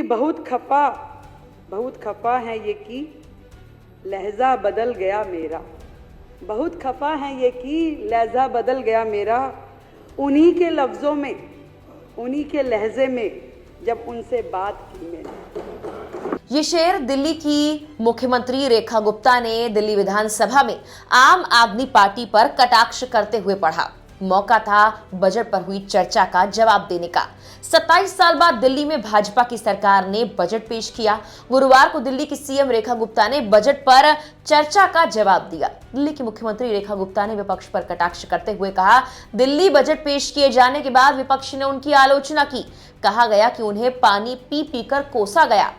बहुत खफा है ये कि लहजा बदल गया मेरा। बहुत खफा है ये कि लहजा बदल गया मेरा। उन्हीं के लफ्ज़ों में, उन्हीं के लहजे में जब उनसे बात की मैंने। ये शेर दिल्ली की मुख्यमंत्री रेखा गुप्ता ने दिल्ली विधानसभा में आम आदमी पार्टी पर कटाक्ष करते हुए पढ़ा। मौका था बजट पर हुई चर्चा का जवाब देने का। 27 साल बाद दिल्ली में भाजपा की सरकार ने बजट पेश किया। गुरुवार को दिल्ली की सीएम रेखा गुप्ता ने बजट पर चर्चा का जवाब दिया। दिल्ली की मुख्यमंत्री रेखा गुप्ता ने विपक्ष पर कटाक्ष करते हुए कहा, दिल्ली बजट पेश किए जाने के बाद विपक्ष ने उनकी आलोचना की। कहा गया कि उन्हें पानी पी पीकर कोसा गया।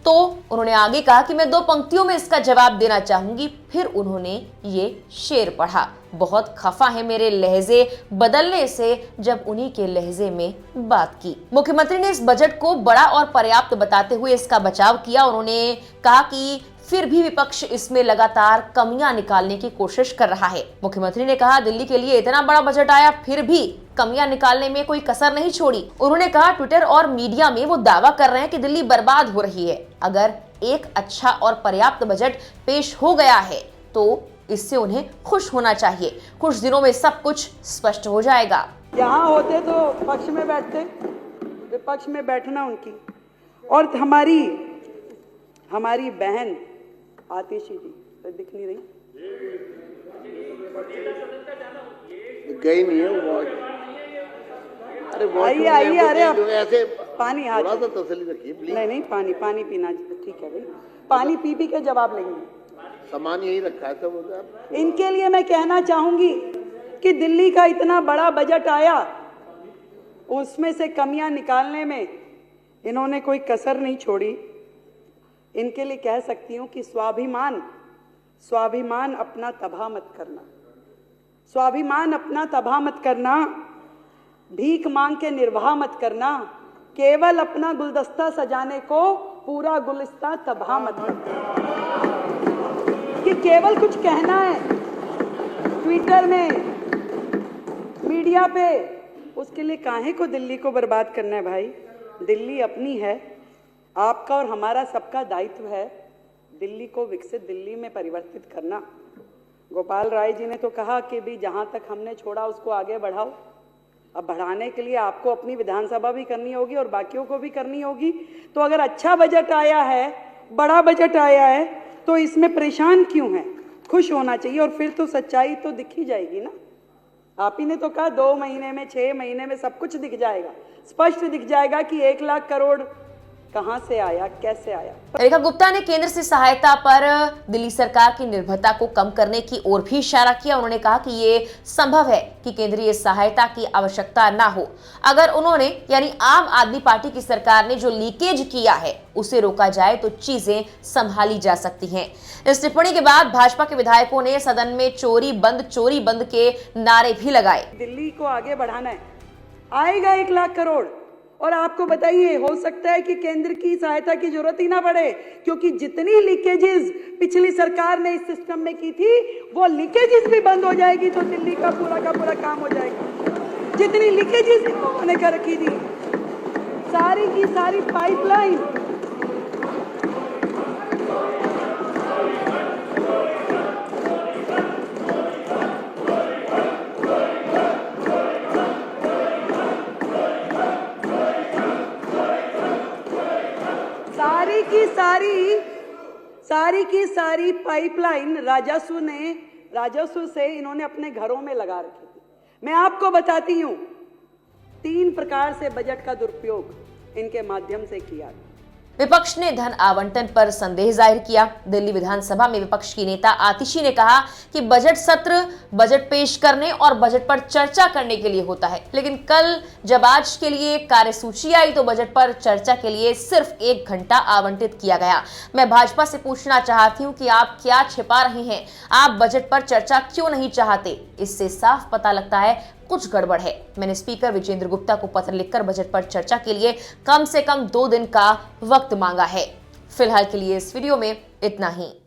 तो उन्होंने आगे कहा कि मैं 2 पंक्तियों में इसका जवाब देना चाहूंगी। फिर उन्होंने ये शेर पढ़ा, बहुत खफा है मेरे लहजे बदलने से जब उन्हीं के लहजे में बात की। मुख्यमंत्री ने इस बजट को बड़ा और पर्याप्त बताते हुए इसका बचाव किया। उन्होंने कहा कि फिर भी विपक्ष इसमें लगातार कमियां निकालने की कोशिश कर रहा है। मुख्यमंत्री ने कहा, दिल्ली के लिए इतना बड़ा बजट आया फिर भी कमियां निकालने में कोई कसर नहीं छोड़ी। उन्होंने कहा, ट्विटर और मीडिया में वो दावा कर रहे हैं कि दिल्ली बर्बाद हो रही है। अगर एक अच्छा और पर्याप्त बजट पेश हो गया है तो इससे उन्हें खुश होना चाहिए। कुछ दिनों में सब कुछ स्पष्ट हो जाएगा। यहाँ होते तो पक्ष में बैठते, विपक्ष में बैठना उनकी। और हमारी बहन आतिशी जी दिख नहीं रही, गई नहीं है वो। अरे आइए अरे ऐसे पानी हाथ थोड़ा सा तसल्ली रखिए प्लीज। नहीं पानी पीना ठीक है भाई। पानी पी के जवाब लेंगे। सामान यही रखा है सब। इनके लिए मैं कहना चाहूंगी कि दिल्ली का इतना बड़ा बजट आया, उसमें से कमियां निकालने में इन्होंने कोई कसर नहीं छोड़ी। इनके लिए कह सकती हूं कि स्वाभिमान अपना तबाह मत करना। स्वाभिमान अपना तबाह मत करना। भीख मांग के निर्वाह मत करना। केवल अपना गुलदस्ता सजाने को पूरा गुलदस्ता तबाह मत करना। कि केवल कुछ कहना है ट्विटर में, मीडिया पे, उसके लिए काहे को दिल्ली को बर्बाद करना है भाई। दिल्ली अपनी है, आपका और हमारा सबका दायित्व है दिल्ली को विकसित दिल्ली में परिवर्तित करना। गोपाल राय जी ने तो कहा कि भी जहां तक हमने छोड़ा उसको आगे बढ़ाओ। अब बढ़ाने के लिए आपको अपनी विधानसभा भी करनी होगी और बाकियों को भी करनी होगी। तो अगर अच्छा बजट आया है, बड़ा बजट आया है, तो इसमें परेशान क्यों है? खुश होना चाहिए। और फिर तो सच्चाई तो दिख ही जाएगी ना। आप ही ने तो कहा 2 महीने में, 6 महीने में सब कुछ दिख जाएगा, स्पष्ट दिख जाएगा कि 1 लाख करोड़ कहां से आया, कैसे आया। रेखा गुप्ता ने केंद्र से सहायता पर दिल्ली सरकार की निर्भरता को कम करने की ओर भी इशारा किया। उन्होंने कहा कि ये संभव है कि केंद्रीय सहायता की आवश्यकता ना हो अगर उन्होंने यानी आम आदमी पार्टी की सरकार ने जो लीकेज किया है उसे रोका जाए तो चीजें संभाली जा सकती हैं। इस टिप्पणी के बाद भाजपा के विधायकों ने सदन में चोरी बंद के नारे भी लगाए। दिल्ली को आगे बढ़ाना है, आएगा 1 लाख करोड़। और आपको बताइए, हो सकता है कि केंद्र की सहायता की जरूरत ही ना पड़े, क्योंकि जितनी लीकेजेस पिछली सरकार ने इस सिस्टम में की थी वो लीकेजेस भी बंद हो जाएगी तो दिल्ली का पूरा काम हो जाएगा। जितनी लीकेजेस इन लोगों ने कर रखी थी, सारी की सारी पाइपलाइन, सारी की सारी पाइपलाइन राजस्व से इन्होंने अपने घरों में लगा रखी थी। मैं आपको बताती हूं, 3 प्रकार से बजट का दुरुपयोग इनके माध्यम से किया। विपक्ष ने धन आवंटन पर संदेह जाहिर किया। दिल्ली विधानसभा में विपक्ष की नेता आतिशी ने कहा कि बजट सत्र बजट पेश करने और बजट पर चर्चा करने के लिए होता है, लेकिन कल जब आज के लिए कार्यसूची आई तो बजट पर चर्चा के लिए सिर्फ 1 घंटा आवंटित किया गया। मैं भाजपा से पूछना चाहती हूं कि आप क्या छिपा रहे हैं? आप बजट पर चर्चा क्यों नहीं चाहते? इससे साफ पता लगता है कुछ गड़बड़ है। मैंने स्पीकर विजेंद्र गुप्ता को पत्र लिखकर बजट पर चर्चा के लिए कम से कम 2 दिन का वक्त मांगा है। फिलहाल के लिए इस वीडियो में इतना ही।